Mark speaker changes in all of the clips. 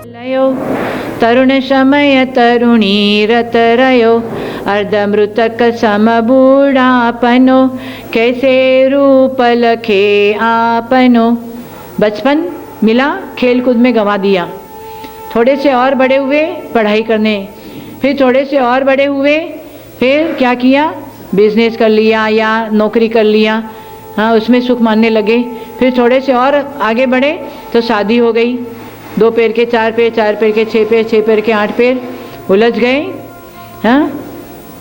Speaker 1: लयो तरुण समय तरुणी रतरयो अर्धमृतक समबूढ़ापनो कैसे रूप लखे आपनो। बचपन मिला खेल कूद में गंवा दिया, थोड़े से और बड़े हुए पढ़ाई करने, फिर थोड़े से और बड़े हुए फिर क्या किया, बिजनेस कर लिया या नौकरी कर लिया, हाँ उसमें सुख मानने लगे। फिर थोड़े से और आगे बढ़े तो शादी हो गई, 2 पैर के 4 पैर, 4 पैर के 6 पैर, 6 पैर के 8 पैर, उलझ गए। हाँ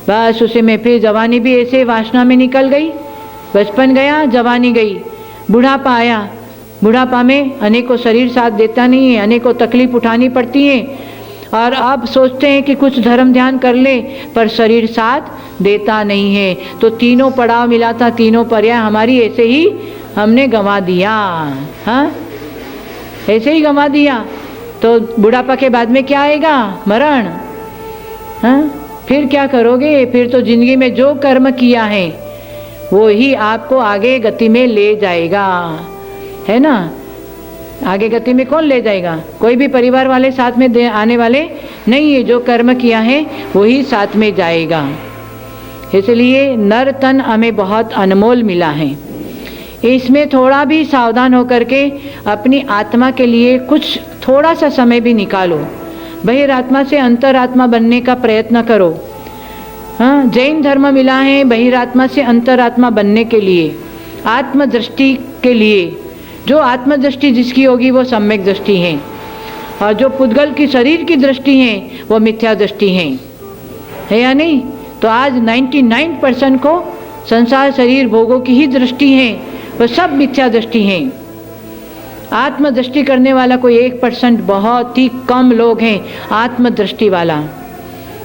Speaker 1: बस उसी में फिर जवानी भी ऐसे वासना में निकल गई, बचपन गया जवानी गई, बुढ़ापा आया। बुढ़ापा में अनेकों शरीर साथ देता नहीं है, अनेकों तकलीफ उठानी पड़ती है और अब सोचते हैं कि कुछ धर्म ध्यान कर ले, पर शरीर साथ देता नहीं है। तो तीनों पड़ाव मिला था, तीनों पर्याय हमारी ऐसे ही हमने गंवा दिया। हाँ ऐसे ही गंवा दिया। तो बुढ़ापा के बाद में क्या आएगा, मरण। हाँ फिर क्या करोगे, फिर तो जिंदगी में जो कर्म किया है वो ही आपको आगे गति में ले जाएगा, है ना। आगे गति में कौन ले जाएगा, कोई भी परिवार वाले साथ में आने वाले नहीं है, जो कर्म किया है वही साथ में जाएगा। इसलिए नर तन हमें बहुत अनमोल मिला है, इसमें थोड़ा भी सावधान होकर के अपनी आत्मा के लिए कुछ थोड़ा सा समय भी निकालो, बहिरात्मा से अंतरात्मा बनने का प्रयत्न करो। हाँ जैन धर्म मिला है बहिरात्मा से अंतरात्मा बनने के लिए, आत्मदृष्टि के लिए। जो आत्मदृष्टि जिसकी होगी वो सम्यक दृष्टि है, और जो पुद्गल की शरीर की दृष्टि है वो मिथ्या दृष्टि है या नहीं। तो आज 99% को संसार शरीर भोगों की ही दृष्टि है, वो सब मिथ्या दृष्टि है। आत्मदृष्टि करने वाला कोई 1% बहुत ही कम लोग हैं आत्मदृष्टि वाला।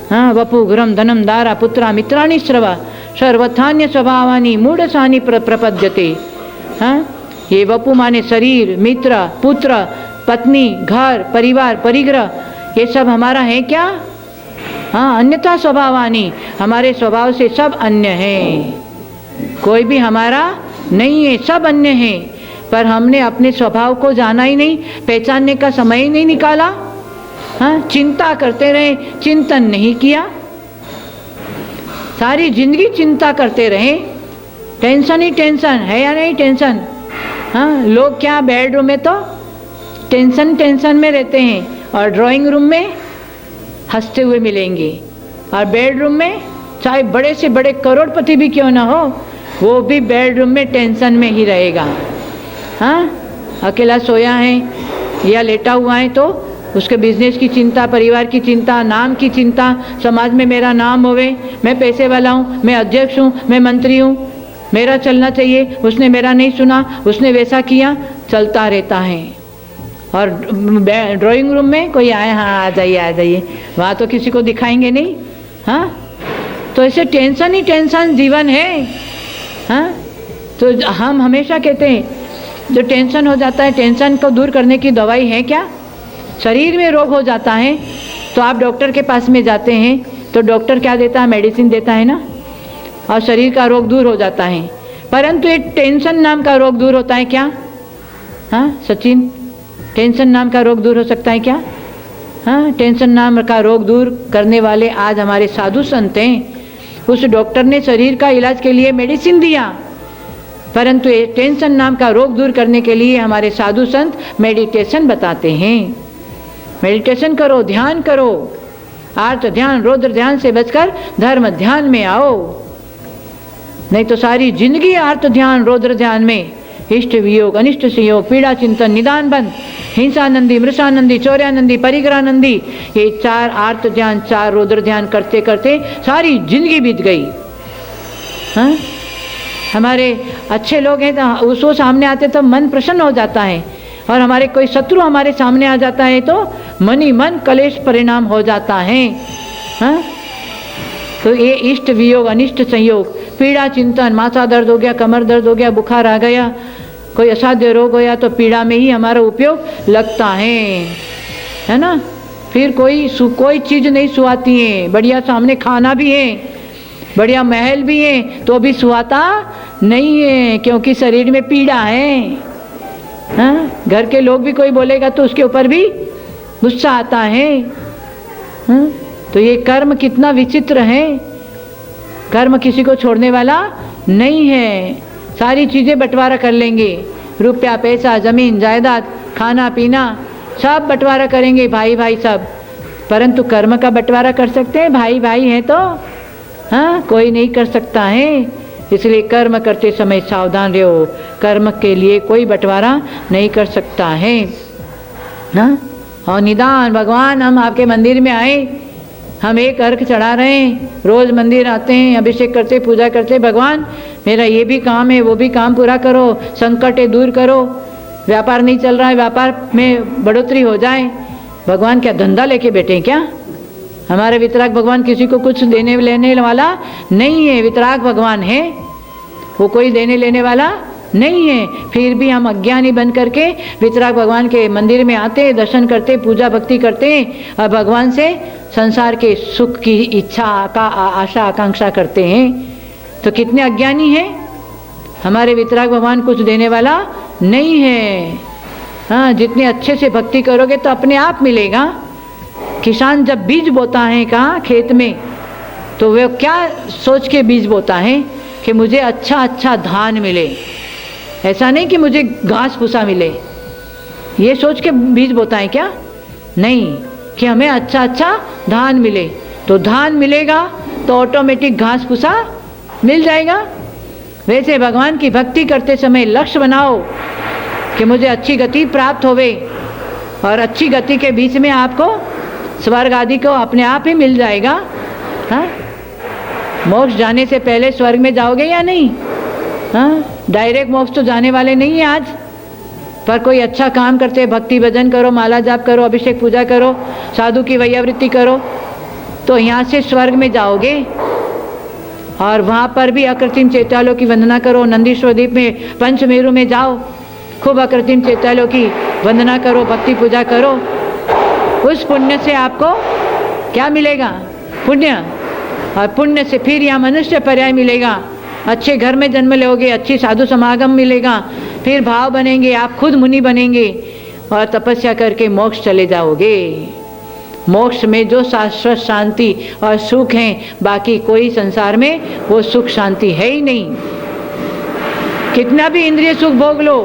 Speaker 1: हाँ वपु घ्रम धनम दारा पुत्रा मित्राणि श्रवा सर्वथान्य स्वभावानी मूढ़सानि प्रपद्यते। हाँ ये वपु माने शरीर, मित्र, पुत्र, पत्नी, घर, परिवार, परिग्रह, ये सब हमारा है क्या। हाँ अन्यथा स्वभावानी, हमारे स्वभाव से सब अन्य हैं, कोई भी हमारा नहीं है, सब अन्य हैं। पर हमने अपने स्वभाव को जाना ही नहीं, पहचानने का समय ही नहीं निकाला। हाँ चिंता करते रहे, चिंतन नहीं किया, सारी जिंदगी चिंता करते रहे, टेंशन ही टेंशन है या नहीं टेंशन। हाँ लोग क्या बेडरूम में तो टेंशन में रहते हैं, और ड्राइंग रूम में हंसते हुए मिलेंगे, और बेडरूम में चाहे बड़े से बड़े करोड़पति भी क्यों ना हो, वो भी बेडरूम में टेंशन में ही रहेगा। हाँ अकेला सोया है या लेटा हुआ है तो उसके बिजनेस की चिंता, परिवार की चिंता, नाम की चिंता, समाज में मेरा नाम होवे, मैं पैसे वाला हूँ, मैं अध्यक्ष हूँ, मैं मंत्री हूँ, मेरा चलना चाहिए, उसने मेरा नहीं सुना, उसने वैसा किया, चलता रहता है। और ड्राइंग रूम में कोई आए, हाँ आ जाइए, वहाँ तो किसी को दिखाएंगे नहीं। हाँ तो ऐसे टेंशन ही टेंशन जीवन है। हाँ तो हम हमेशा कहते हैं जो टेंशन हो जाता है, टेंशन को दूर करने की दवाई है क्या। शरीर में रोग हो जाता है तो आप डॉक्टर के पास में जाते हैं तो डॉक्टर क्या देता है, मेडिसिन देता है ना, और शरीर का रोग दूर हो जाता है। परंतु एक टेंशन नाम का रोग दूर होता है क्या। हाँ सचिन, टेंशन नाम का रोग दूर हो सकता है क्या। हाँ टेंशन नाम का रोग दूर करने वाले आज हमारे साधु संत हैं। उस डॉक्टर ने शरीर का इलाज के लिए मेडिसिन दिया, परंतु ये टेंशन नाम का रोग दूर करने के लिए हमारे साधु संत मेडिटेशन बताते हैं। मेडिटेशन करो, ध्यान करो, आर्त ध्यान रौद्र ध्यान से बचकर धर्म ध्यान में आओ, नहीं तो सारी जिंदगी आर्त ध्यान रौद्र ध्यान में, इष्ट वियोग अनिष्ट संयोग, पीड़ा चिंतन, निदान बंद, हिंसानंदी, मृषानंदी, चौर्यानंदी, परिग्रहानंदी, ये 4 आर्त ध्यान 4 रौद्र ध्यान करते करते सारी जिंदगी बीत गई। हाँ हमारे अच्छे लोग हैं तो उसको सामने आते तो मन प्रसन्न हो जाता है, और हमारे कोई शत्रु हमारे सामने आ जाता है तो मन ही मन कलेश परिणाम हो जाता है। हाँ तो ये इष्ट वियोग अनिष्ट संयोग, पीड़ा चिंतन, माथा दर्द हो गया, कमर दर्द हो गया, बुखार आ गया, कोई असाध्य रोग गया तो पीड़ा में ही हमारा उपयोग लगता है ना। फिर कोई चीज़ नहीं सुहाती है, बढ़िया सामने खाना भी है, बढ़िया महल भी है, तो भी सुहाता नहीं है, क्योंकि शरीर में पीड़ा है। हाँ घर के लोग भी कोई बोलेगा तो उसके ऊपर भी गुस्सा आता है। तो ये कर्म कितना विचित्र है। कर्म किसी को छोड़ने वाला नहीं है। सारी चीज़ें बंटवारा कर लेंगे, रुपया पैसा ज़मीन जायदाद खाना पीना सब बंटवारा करेंगे, भाई भाई सब, परंतु कर्म का बंटवारा कर सकते हैं? भाई भाई हैं तो हाँ, कोई नहीं कर सकता है। इसलिए कर्म करते समय सावधान रहो, कर्म के लिए कोई बंटवारा नहीं कर सकता है ना। और निदान भगवान हम आपके मंदिर में आए, हम एक अर्घ चढ़ा रहे हैं, रोज़ मंदिर आते हैं, अभिषेक करते पूजा करते, भगवान मेरा ये भी काम है वो भी काम पूरा करो, संकट है दूर करो, व्यापार नहीं चल रहा है व्यापार में बढ़ोतरी हो जाए। भगवान क्या धंधा लेके बैठे हैं क्या? हमारे वितराग भगवान किसी को कुछ देने लेने वाला नहीं है। वितराग भगवान है, वो कोई देने लेने वाला नहीं है। फिर भी हम अज्ञानी बन करके वितराग भगवान के मंदिर में आते, दर्शन करते, पूजा भक्ति करते हैं और भगवान से संसार के सुख की इच्छा आशा आकांक्षा करते हैं। तो कितने अज्ञानी हैं। हमारे वितराग भगवान कुछ देने वाला नहीं है। हाँ, जितने अच्छे से भक्ति करोगे तो अपने आप मिलेगा। किसान जब बीज बोता है कहाँ खेत में, तो वह क्या सोच के बीज बोता है कि मुझे अच्छा अच्छा धान मिले, ऐसा नहीं कि मुझे घास भूसा मिले। ये सोच के बीज बोता है क्या? नहीं, कि हमें अच्छा अच्छा धान मिले। तो धान मिलेगा तो ऑटोमेटिक घास भूसा मिल जाएगा। वैसे भगवान की भक्ति करते समय लक्ष्य बनाओ कि मुझे अच्छी गति प्राप्त होवे, और अच्छी गति के बीच में आपको स्वर्ग आदि को अपने आप ही मिल जाएगा। हाँ, मोक्ष जाने से पहले स्वर्ग में जाओगे या नहीं? हाँ, डायरेक्ट मोक्ष तो जाने वाले नहीं है आज, पर कोई अच्छा काम करते, भक्ति भजन करो, माला जाप करो, अभिषेक पूजा करो, साधु की वैयावृत्ति करो, तो यहाँ से स्वर्ग में जाओगे। और वहाँ पर भी अकृत्रिम चैत्यालयों की वंदना करो। नंदीश्वर द्वीप में पंचमेरु में जाओ, खूब अकृत्रिम चैत्यालयों की वंदना करो, भक्ति पूजा करो। उस पुण्य से आपको क्या मिलेगा? पुण्य। और पुण्य से फिर यहाँ मनुष्य पर्याय मिलेगा, अच्छे घर में जन्म लोगे, अच्छी साधु समागम मिलेगा, फिर भाव बनेंगे, आप खुद मुनि बनेंगे और तपस्या करके मोक्ष चले जाओगे। मोक्ष में जो शाश्वत शांति और सुख है, बाकी कोई संसार में वो सुख शांति है ही नहीं। कितना भी इंद्रिय सुख भोग लो,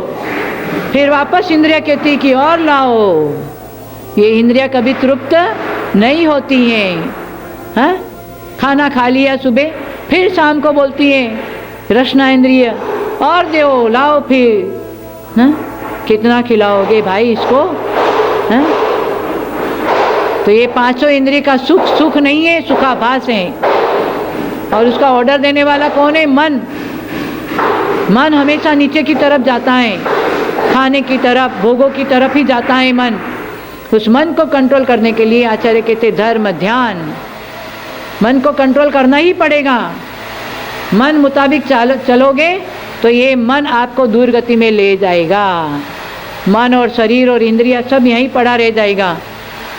Speaker 1: फिर वापस इंद्रिय कहती कि और लाओ। ये इंद्रिया कभी तृप्त नहीं होती हैं। हाँ, खाना खा लिया सुबह, फिर शाम को बोलती है रसना इंद्रिय और दो लाओ फिर। हाँ, कितना खिलाओगे भाई इसको? हाँ, तो ये पांचों इंद्रिय का सुख सुख नहीं है, सुखाभास है। और उसका ऑर्डर देने वाला कौन है? मन। मन हमेशा नीचे की तरफ जाता है, खाने की तरफ, भोगों की तरफ ही जाता है मन। उस मन को कंट्रोल करने के लिए आचार्य कहते धर्म ध्यान। मन को कंट्रोल करना ही पड़ेगा। मन मुताबिक चलोगे तो ये मन आपको दुर्गति में ले जाएगा। मन और शरीर और इंद्रिया सब यहीं पड़ा रह जाएगा।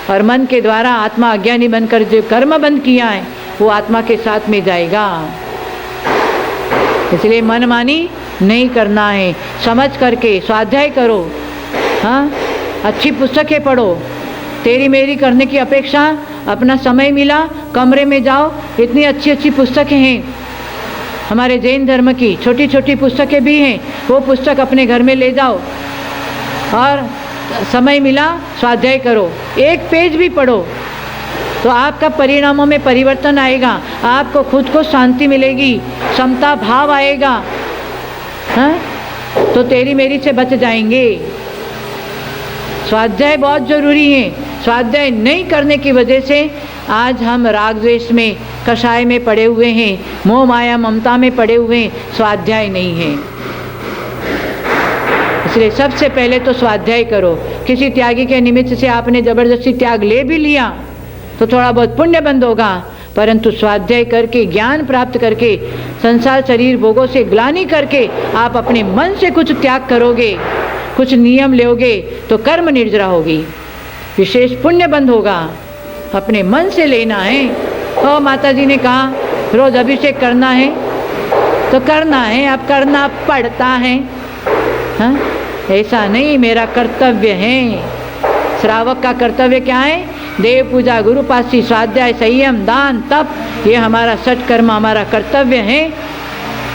Speaker 1: और मन के द्वारा आत्मा अज्ञानी बनकर जो कर्म बंद किया है वो आत्मा के साथ में जाएगा। इसलिए मनमानी नहीं करना है, समझ करके स्वाध्याय करो। हाँ, अच्छी पुस्तकें पढ़ो। तेरी मेरी करने की अपेक्षा अपना समय मिला, कमरे में जाओ, इतनी अच्छी अच्छी पुस्तकें हैं। हमारे जैन धर्म की छोटी छोटी पुस्तकें भी हैं, वो पुस्तक अपने घर में ले जाओ और समय मिला स्वाध्याय करो। एक पेज भी पढ़ो तो आपका परिणामों में परिवर्तन आएगा, आपको खुद को शांति मिलेगी, समता भाव आएगा। हाँ, तो तेरी मेरी से बच जाएंगे। स्वाध्याय बहुत ज़रूरी है। स्वाध्याय नहीं करने की वजह से आज हम राग द्वेष में, कषाय में पड़े हुए हैं, मोह माया ममता में पड़े हुए हैं, स्वाध्याय नहीं है। इसलिए सबसे पहले तो स्वाध्याय करो। किसी त्यागी के निमित्त से आपने जबरदस्ती त्याग ले भी लिया तो थोड़ा बहुत पुण्य बंद होगा, परंतु स्वाध्याय करके, ज्ञान प्राप्त करके, संसार शरीर भोगों से ग्लानि करके आप अपने मन से कुछ त्याग करोगे, कुछ नियम लोगे तो कर्म निर्जरा होगी, विशेष पुण्य बंद होगा। अपने मन से लेना है। और माता जी ने कहा रोज अभिषेक करना है तो करना है, अब करना पड़ता है। हाँ, ऐसा नहीं मेरा कर्तव्य है। श्रावक का कर्तव्य क्या है? देव पूजा, गुरुपासी, स्वाध्याय, संयम, दान, तप, ये हमारा सत्कर्म, हमारा कर्तव्य है।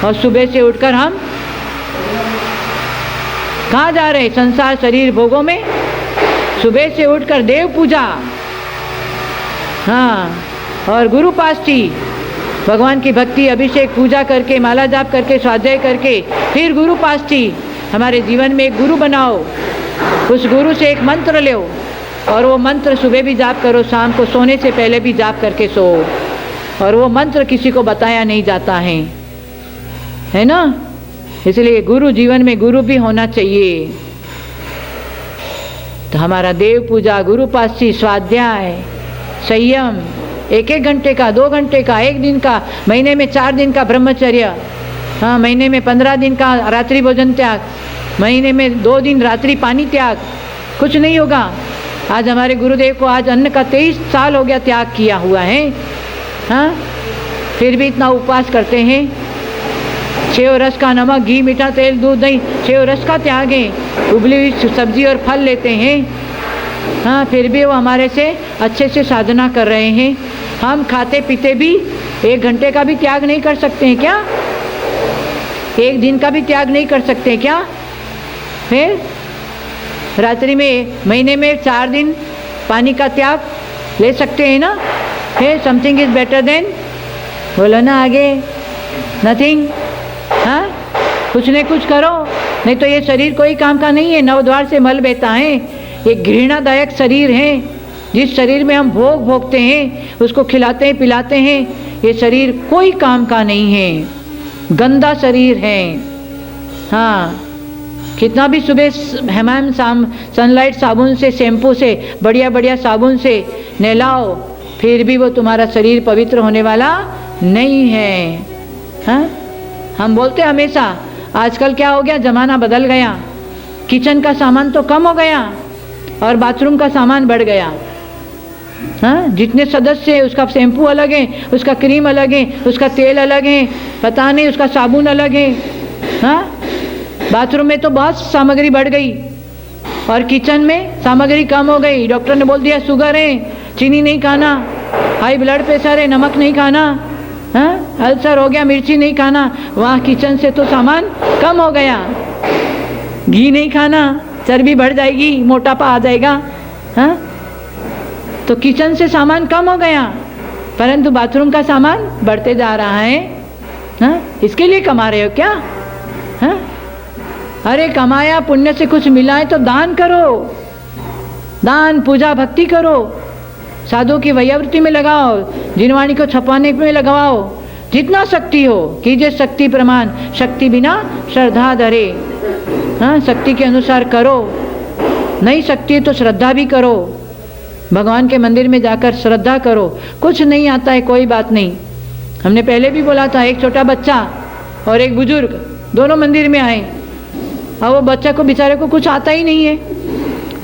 Speaker 1: और सुबह से उठकर हम कहाँ जा रहे हैं? संसार शरीर भोगों में। सुबह से उठकर देव पूजा, हाँ, और गुरुपाष्टी, भगवान की भक्ति, अभिषेक, पूजा करके, माला जाप करके, स्वाध्याय करके, फिर गुरुपाष्टी। हमारे जीवन में एक गुरु बनाओ, उस गुरु से एक मंत्र लो, और वो मंत्र सुबह भी जाप करो, शाम को सोने से पहले भी जाप करके सो। और वो मंत्र किसी को बताया नहीं जाता है ना? इसलिए गुरु, जीवन में गुरु भी होना चाहिए। तो हमारा देव पूजा, गुरुपाष्टी, स्वाध्याय, संयम, 1-1 घंटे का, 2 घंटे का, 1 दिन का, महीने में 4 दिन का ब्रह्मचर्य, हाँ, महीने में 15 दिन का रात्रि भोजन त्याग, महीने में 2 दिन रात्रि पानी त्याग, कुछ नहीं होगा। आज हमारे गुरुदेव को आज अन्न का 23 साल हो गया त्याग किया हुआ है, हाँ, फिर भी इतना उपवास करते हैं। 6 रस का, नमक, घी, मीठा, तेल, दूध, दही, 6 रस का त्याग है। उबली हुई सब्जी और फल लेते हैं, हाँ, फिर भी वो हमारे से अच्छे से साधना कर रहे हैं। हम खाते पीते भी 1 घंटे का भी त्याग नहीं कर सकते हैं क्या? 1 दिन का भी त्याग नहीं कर सकते क्या? फिर रात्रि में, महीने में 4 दिन पानी का त्याग ले सकते हैं ना? फिर समथिंग इज बेटर देन, बोलो ना आगे, नथिंग। हाँ, कुछ न कुछ करो, नहीं तो ये शरीर कोई काम का नहीं है। 9 द्वार से मल बहता है, ये घृणादायक शरीर है। जिस शरीर में हम भोग भोगते हैं, उसको खिलाते हैं, पिलाते हैं, ये शरीर कोई काम का नहीं है, गंदा शरीर है। हाँ, कितना भी सुबह हमाम सनलाइट साबुन से, शैम्पू से, बढ़िया बढ़िया साबुन से नहलाओ, फिर भी वो तुम्हारा शरीर पवित्र होने वाला नहीं है। हाँ, हम बोलते हमेशा, आजकल क्या हो गया, ज़माना बदल गया, किचन का सामान तो कम हो गया और बाथरूम का सामान बढ़ गया। हाँ, जितने सदस्य हैं उसका शैम्पू अलग है, उसका क्रीम अलग है, उसका तेल अलग है, पता नहीं उसका साबुन अलग है। हाँ, बाथरूम में तो बहुत सामग्री बढ़ गई और किचन में सामग्री कम हो गई। डॉक्टर ने बोल दिया शुगर है, चीनी नहीं खाना, हाई ब्लड प्रेशर है, नमक नहीं खाना, हाँ, अल्सर हो गया, मिर्ची नहीं खाना। वहाँ किचन से तो सामान कम हो गया। घी नहीं खाना, चर्बी बढ़ जाएगी, मोटापा आ जाएगा। हाँ, तो किचन से सामान कम हो गया, परंतु बाथरूम का सामान बढ़ते जा रहा है। हाँ, इसके लिए कमा रहे हो क्या? हाँ, अरे कमाया, पुण्य से कुछ मिला है तो दान करो, दान, पूजा, भक्ति करो, साधु की वैयावृत्ति में लगाओ, जिनवाणी को छपाने में लगाओ, जितना शक्ति हो कीजिए। शक्ति प्रमाण, शक्ति बिना श्रद्धा धरे। हाँ, शक्ति के अनुसार करो, नहीं शक्ति तो श्रद्धा भी करो, भगवान के मंदिर में जाकर श्रद्धा करो। कुछ नहीं आता है कोई बात नहीं। हमने पहले भी बोला था, एक छोटा बच्चा और एक बुजुर्ग दोनों मंदिर में आए, और वो बच्चा को बेचारे को कुछ आता ही नहीं है,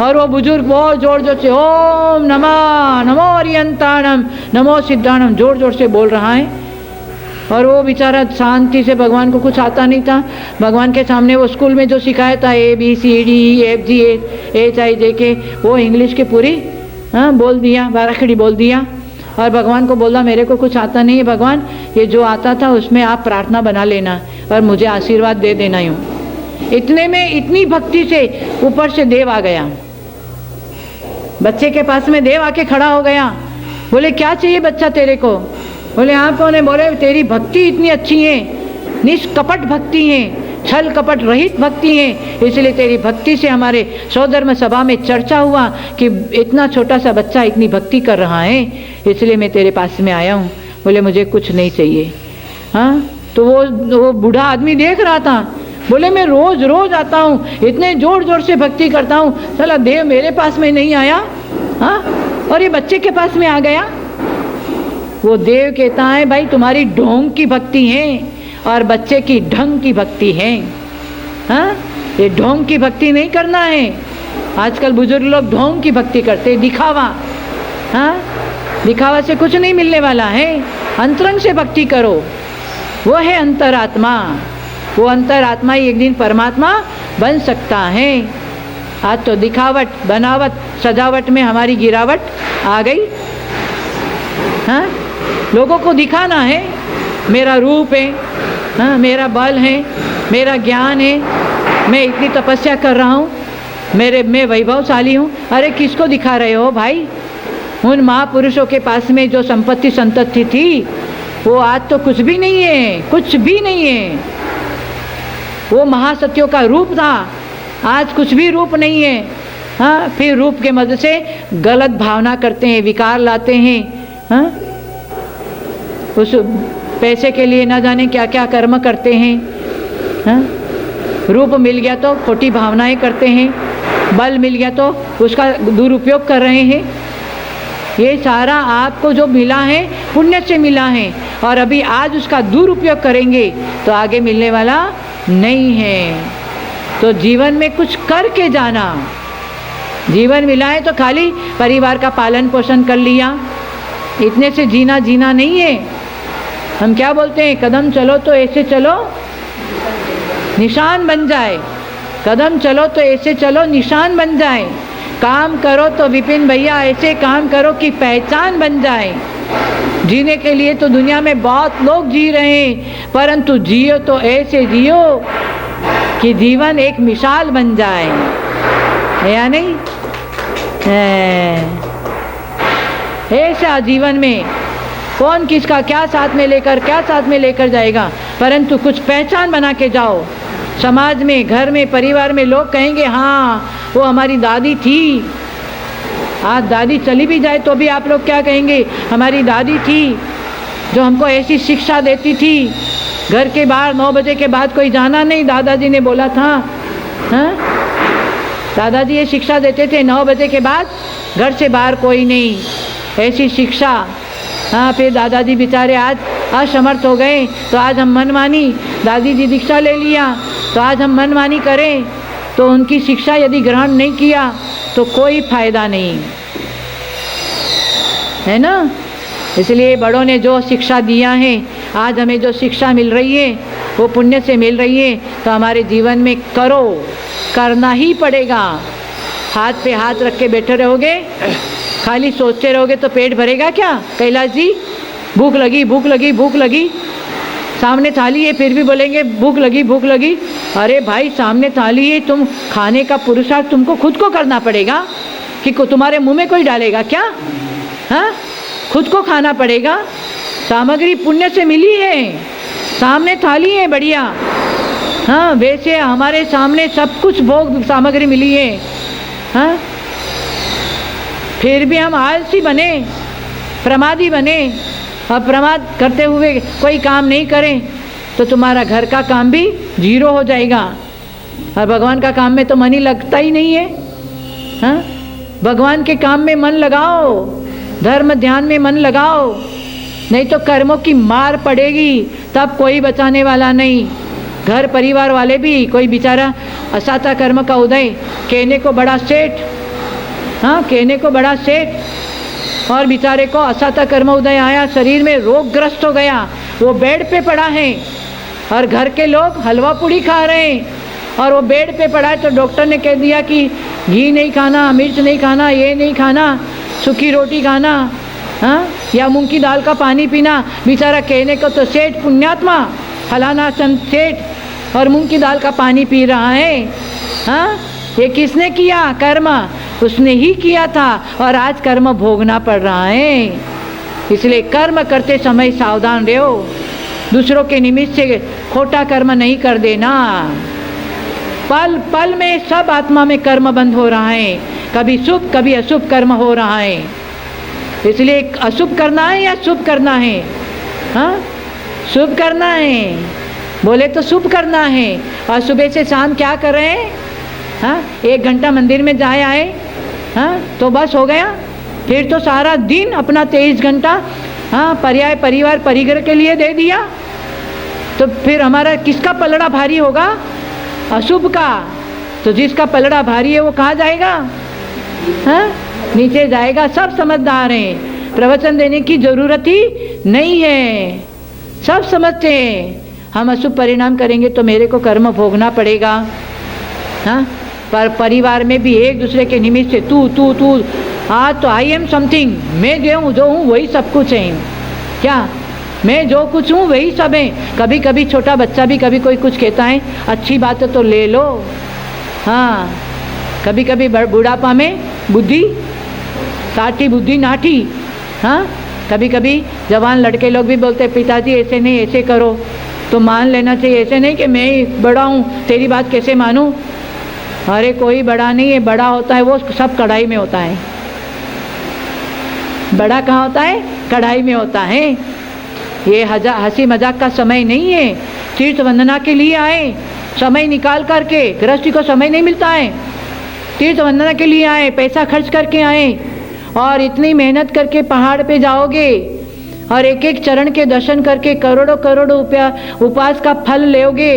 Speaker 1: और वो बुजुर्ग बहुत जोर जोर से ओम नमः नमो अरियंताणम नमो सिद्धाणम जोर जोर से बोल रहा है, और वो बेचारा शांति से, भगवान को कुछ आता नहीं था। भगवान के सामने वो स्कूल में जो सिखाया था ABCDEFGHIJK, वो इंग्लिश की पूरी बोल दिया, बाराखड़ी बोल दिया, और भगवान को बोला मेरे को कुछ आता नहीं है भगवान, ये जो आता था उसमें आप प्रार्थना बना लेना और मुझे आशीर्वाद दे देना। यूँ इतने में इतनी भक्ति से ऊपर से देव आ गया, बच्चे के पास में देव आके खड़ा हो गया। बोले क्या चाहिए बच्चा तेरे को? बोले आप कौन है? बोले तेरी भक्ति इतनी अच्छी है, निष्कपट भक्ति है, छल कपट रहित भक्ति है, इसलिए तेरी भक्ति से हमारे सौधर्म सभा में चर्चा हुआ कि इतना छोटा सा बच्चा इतनी भक्ति कर रहा है, इसलिए मैं तेरे पास में आया हूँ। बोले मुझे कुछ नहीं चाहिए। हाँ, तो वो बूढ़ा आदमी देख रहा था, बोले मैं रोज रोज आता हूँ, इतने जोर जोर से भक्ति करता हूँ, साला देव मेरे पास में नहीं आया, हाँ, और ये बच्चे के पास में आ गया। वो देव कहता है भाई तुम्हारी ढोंग की भक्ति है और बच्चे की ढंग की भक्ति है। हाँ, ये ढोंग की भक्ति नहीं करना है। आजकल बुजुर्ग लोग ढोंग की भक्ति करते, दिखावा। हाँ, दिखावा से कुछ नहीं मिलने वाला है। अंतरंग से भक्ति करो, वो है अंतरात्मा। वो अंतरात्मा ही एक दिन परमात्मा बन सकता है। आज तो दिखावट, बनावट, सजावट में हमारी गिरावट आ गई। हाँ, लोगों को दिखाना है मेरा रूप है, हाँ, मेरा बल है, मेरा ज्ञान है, मैं इतनी तपस्या कर रहा हूँ, मैं वैभवशाली हूँ। अरे किसको दिखा रहे हो भाई? उन महापुरुषों के पास में जो संपत्ति संतति थी वो आज तो कुछ भी नहीं है, कुछ भी नहीं है। वो महासत्यों का रूप था, आज कुछ भी रूप नहीं है। हाँ, फिर रूप के मदद से गलत भावना करते हैं, विकार लाते हैं। हाँ, उस पैसे के लिए ना जाने क्या क्या कर्म करते हैं। हाँ, रूप मिल गया तो खोटी भावनाएं करते हैं, बल मिल गया तो उसका दुरुपयोग कर रहे हैं। ये सारा आपको जो मिला है पुण्य से मिला है, और अभी आज उसका दुरुपयोग करेंगे तो आगे मिलने वाला नहीं है। तो जीवन में कुछ करके जाना। जीवन मिला है तो खाली परिवार का पालन पोषण कर लिया, इतने से जीना नहीं है। हम क्या बोलते हैं, कदम चलो तो ऐसे चलो निशान बन जाए, कदम चलो तो ऐसे चलो निशान बन जाए, काम करो तो विपिन भैया ऐसे काम करो कि पहचान बन जाए। जीने के लिए तो दुनिया में बहुत लोग जी रहे हैं, परंतु जियो तो ऐसे जियो कि जीवन एक मिसाल बन जाए, है या नहीं? ऐसा जीवन में कौन किसका क्या साथ में लेकर जाएगा, परंतु कुछ पहचान बना के जाओ। समाज में, घर में, परिवार में लोग कहेंगे हाँ वो हमारी दादी थी। आज दादी चली भी जाए तो भी आप लोग क्या कहेंगे, हमारी दादी थी जो हमको ऐसी शिक्षा देती थी, घर के बाहर 9 बजे के बाद कोई जाना नहीं, दादाजी ने बोला था। हाँ, दादाजी ये शिक्षा देते थे 9 बजे के बाद घर से बाहर कोई नहीं, ऐसी शिक्षा। हाँ, फिर दादाजी बेचारे आज असमर्थ हो गए तो आज हम मनमानी, दादी जी दीक्षा ले लिया तो आज हम मनमानी करें, तो उनकी शिक्षा यदि ग्रहण नहीं किया तो कोई फायदा नहीं है ना। इसलिए बड़ों ने जो शिक्षा दिया है, आज हमें जो शिक्षा मिल रही है वो पुण्य से मिल रही है, तो हमारे जीवन में करना ही पड़ेगा। हाथ पे हाथ रख के बैठे रहोगे, खाली सोचते रहोगे तो पेट भरेगा क्या? कैलाश जी, भूख लगी भूख लगी भूख लगी, सामने थाली है फिर भी बोलेंगे भूख लगी भूख लगी। अरे भाई, सामने थाली है, तुम खाने का पुरुषार्थ तुमको खुद को करना पड़ेगा कि तुम्हारे मुंह में कोई डालेगा क्या? हाँ, खुद को खाना पड़ेगा। सामग्री पुण्य से मिली है, सामने थाली है बढ़िया। हाँ, वैसे हमारे सामने सब कुछ भोग सामग्री मिली है। हाँ, फिर भी हम आलसी बने, प्रमादी बने, और प्रमाद करते हुए कोई काम नहीं करें तो तुम्हारा घर का काम भी जीरो हो जाएगा, और भगवान का काम में तो मन ही लगता ही नहीं है। हाँ, भगवान के काम में मन लगाओ, धर्म ध्यान में मन लगाओ, नहीं तो कर्मों की मार पड़ेगी, तब कोई बचाने वाला नहीं। घर परिवार वाले भी, कोई बेचारा असाता कर्म का उदय, कहने को बड़ा सेठ, हाँ कहने को बड़ा सेठ, और बेचारे को असाता कर्म उदय आया, शरीर में रोगग्रस्त हो गया, वो बेड पे पड़ा है, और घर के लोग हलवा पूड़ी खा रहे हैं, और वो बेड पे पड़ा है तो डॉक्टर ने कह दिया कि घी नहीं खाना, मिर्च नहीं खाना, ये नहीं खाना, सूखी रोटी खाना, हाँ, या मूंग की दाल का पानी पीना। बेचारा कहने को तो सेठ, पुण्यात्मा फलाना चंद सेठ, और मूंग की दाल का पानी पी रहा है। हाँ, ये किसने किया? कर्म उसने ही किया था, और आज कर्म भोगना पड़ रहा है। इसलिए कर्म करते समय सावधान रहो, दूसरों के निमित्त से खोटा कर्म नहीं कर देना। पल पल में सब आत्मा में कर्म बंद हो रहा है, कभी शुभ कभी अशुभ कर्म हो रहा है। इसलिए अशुभ करना है या शुभ करना है? हाँ, शुभ करना है, बोले तो शुभ करना है। और सुबह से शाम क्या कर रहे हैं? हाँ, 1 घंटा मंदिर में जाए आए, हाँ, तो बस हो गया। फिर तो सारा दिन अपना 23 घंटा हाँ पर्याय परिवार परिगर के लिए दे दिया, तो फिर हमारा किसका पलड़ा भारी होगा? अशुभ का। तो जिसका पलड़ा भारी है वो कहाँ जाएगा? हाँ, नीचे जाएगा। सब समझदार हैं, प्रवचन देने की जरूरत ही नहीं है, सब समझते हैं। हम अशुभ परिणाम करेंगे तो मेरे को कर्म भोगना पड़ेगा। हाँ, पर परिवार में भी एक दूसरे के निमित्त से तू तू तू, हाँ तो आई एम समथिंग, मैं जो हूँ वही सब कुछ है। क्या मैं जो कुछ हूँ वही सब है। कभी कभी छोटा बच्चा भी कभी कोई कुछ कहता है, अच्छी बात है तो ले लो। हाँ, कभी कभी बुढ़ापा में बुद्धि साठी बुद्धि नाठी। हाँ, कभी कभी जवान लड़के लोग भी बोलते हैं, पिताजी ऐसे नहीं ऐसे करो, तो मान लेना चाहिए। ऐसे नहीं कि मैं बड़ा हूँ तेरी बात कैसे मानूँ। अरे कोई बड़ा नहीं है, बड़ा होता है वो सब कढ़ाई में होता है। बड़ा कहाँ होता है? कढ़ाई में होता है। ये हंसी मजाक का समय नहीं है। तीर्थ वंदना के लिए आए, समय निकाल करके, गृहस्थी को समय नहीं मिलता है। तीर्थ वंदना के लिए आए, पैसा खर्च करके आए और इतनी मेहनत करके पहाड़ पे जाओगे और एक एक चरण के दर्शन करके करोड़ों करोड़ों रुपया उपवास का फल लोगे।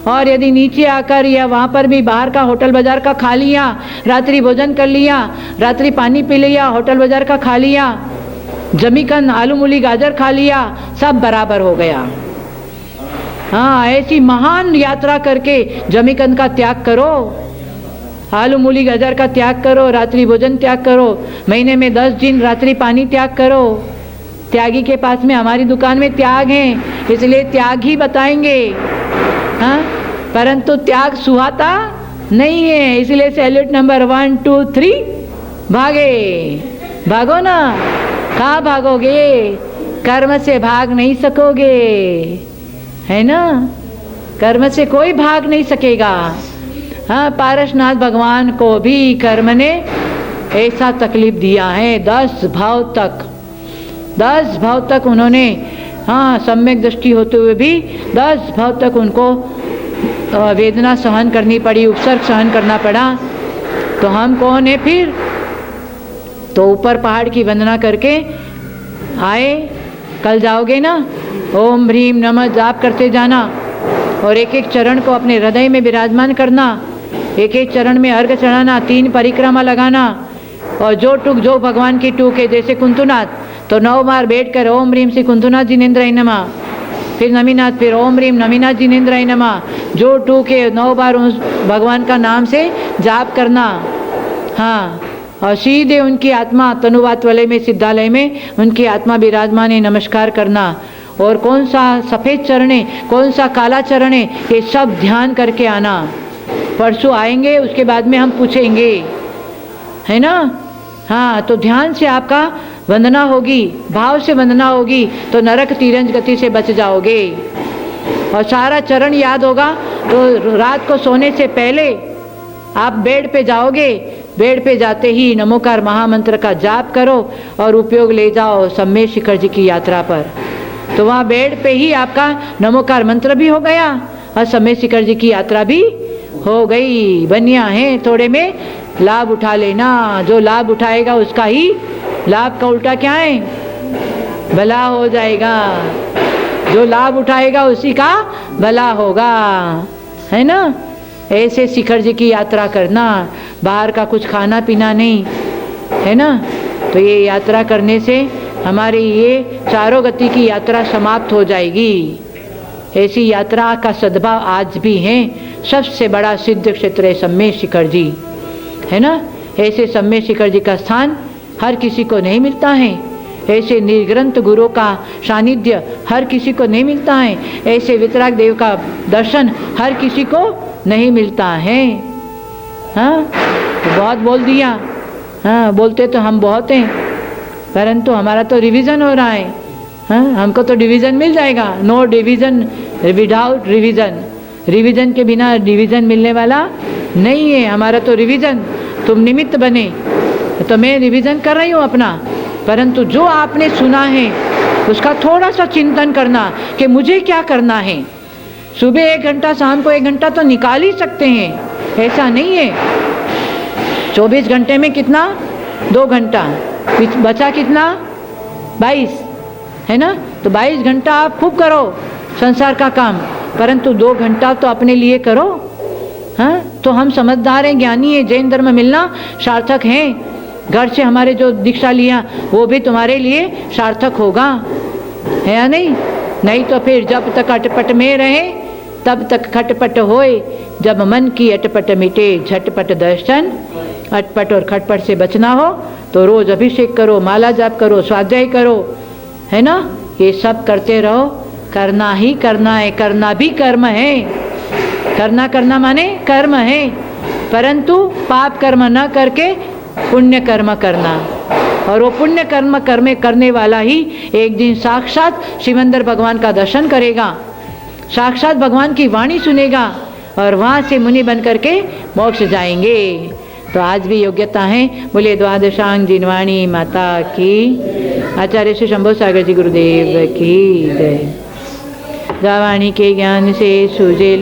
Speaker 1: और यदि नीचे आकर या वहाँ पर भी बाहर का होटल बाज़ार का खा लिया, रात्रि भोजन कर लिया, रात्रि पानी पी लिया, होटल बाज़ार का खा लिया, जमीकन आलू मूली गाजर खा लिया, सब बराबर हो गया। हाँ, ऐसी महान यात्रा करके जमीकन का त्याग करो, आलू मूली गाजर का त्याग करो, रात्रि भोजन त्याग करो, महीने में 10 दिन रात्रि पानी त्याग करो। त्यागी के पास में हमारी दुकान में त्याग है, इसलिए त्याग ही बताएंगे। हाँ, परंतु त्याग सुहाता नहीं है, इसलिए सैल्यूट नंबर 1 2 3 भागे। भागो ना, कहाँ भागोगे? कर्म से भाग नहीं सकोगे, है ना। कर्म से कोई भाग नहीं सकेगा। हाँ, पारसनाथ भगवान को भी कर्म ने ऐसा तकलीफ दिया है। 10 भाव तक उन्होंने, हाँ, सम्यक दृष्टि होते हुए भी 10 भाव तक उनको वेदना सहन करनी पड़ी, उपसर्ग सहन करना पड़ा। तो हम कौन है फिर? तो ऊपर पहाड़ की वंदना करके आए। कल जाओगे ना, ओम ह्रीम नमः जाप करते जाना और एक एक चरण को अपने हृदय में विराजमान करना, एक एक चरण में अर्घ चढ़ाना, 3 परिक्रमा लगाना। और जो टूक जो भगवान की टूक है, जैसे कुंतुनाथ, तो 9 बार बैठ कर ओम ह्रीम श्री कुंतुनाथ जिनेन्द्राय नमः, फिर नमीनाथ, फिर ओम ह्रीम नमीनाथ जिनेन्द्राय नमः। जो टूक है 9 बार उस भगवान का नाम से जाप करना। हाँ, और सीधे उनकी आत्मा तनुवात वाले में, सिद्धालय में उनकी आत्मा विराजमान है, नमस्कार करना। और कौन सा सफ़ेद चरण है, कौन सा काला चरण है, ये सब ध्यान करके आना। परसों आएंगे, उसके बाद में हम पूछेंगे, है ना। हाँ, तो ध्यान से आपका वंदना होगी, भाव से वंदना होगी, तो नरक तिरंज गति से बच जाओगे। और सारा चरण याद होगा तो रात को सोने से पहले आप बेड पे जाओगे, बेड पे जाते ही नमोकार महामंत्र का जाप करो और उपयोग ले जाओ सम्मेद शिखर जी की यात्रा पर। तो वहाँ बेड पे ही आपका नमोकार मंत्र भी हो गया और सम्मेद शिखर जी की यात्रा भी हो गई। बनिया है, थोड़े में लाभ उठा लेना। जो लाभ उठाएगा उसका ही लाभ का उल्टा क्या है? भला हो जाएगा। जो लाभ उठाएगा उसी का भला होगा, है ना। ऐसे शिखर जी की यात्रा करना, बाहर का कुछ खाना पीना नहीं, है ना। तो ये यात्रा करने से हमारी ये चारों गति की यात्रा समाप्त हो जाएगी। ऐसी यात्रा का सद्भाव आज भी है। सबसे बड़ा सिद्ध क्षेत्र है सम्मेद शिखर जी, है ना। ऐसे सम्मेद शिखर जी का स्थान हर किसी को नहीं मिलता है। ऐसे निर्ग्रंथ गुरु का सानिध्य हर किसी को नहीं मिलता है। ऐसे वितराग देव का दर्शन हर किसी को नहीं मिलता है। हाँ, तो बहुत बोल दिया। हाँ, बोलते तो हम बहुत हैं, परंतु हमारा तो रिवीजन हो रहा है। हाँ, हमको तो डिवीज़न मिल जाएगा। No division without revision. Revision के बिना डिवीज़न मिलने वाला नहीं है। हमारा तो रिवीजन, तुम निमित्त बने, तो मैं रिवीजन कर रही हूँ अपना। परंतु जो आपने सुना है उसका थोड़ा सा चिंतन करना कि मुझे क्या करना है। सुबह 1 घंटा, शाम को 1 घंटा तो निकाल ही सकते हैं, ऐसा नहीं है। 24 घंटे में कितना? 2 घंटा बचा, कितना? 22, है ना। तो 22 घंटा आप खूब करो संसार का काम, परंतु 2 घंटा तो अपने लिए करो। हाँ, तो हम समझदार हैं, ज्ञानी हैं, जैन धर्म मिलना सार्थक है। घर से हमारे जो दीक्षा लिया वो भी तुम्हारे लिए सार्थक होगा, है या नहीं। नहीं तो फिर जब तक अटपट में रहे तब तक खटपट होए, जब मन की अटपट मिटे झटपट दर्शन। अटपट और खटपट से बचना हो तो रोज अभिषेक करो, माला जाप करो, स्वाध्याय करो, है ना। ये सब करते रहो, करना ही करना है, करना भी कर्म है। करना माने कर्म है, परंतु पाप कर्म न करके पुण्य कर्म करना। और वो पुण्य कर्म करने वाला ही एक दिन साक्षात श्रीमंदर भगवान का दर्शन करेगा, साक्षात भगवान की वाणी सुनेगा और वहाँ से मुनि बन करके मोक्ष जाएंगे। तो आज भी योग्यता है। बोले द्वादशांग जिनवाणी माता की, आचार्य श्री शंभो सागर जी गुरुदेव की जय। वाणी के ज्ञान से सूझे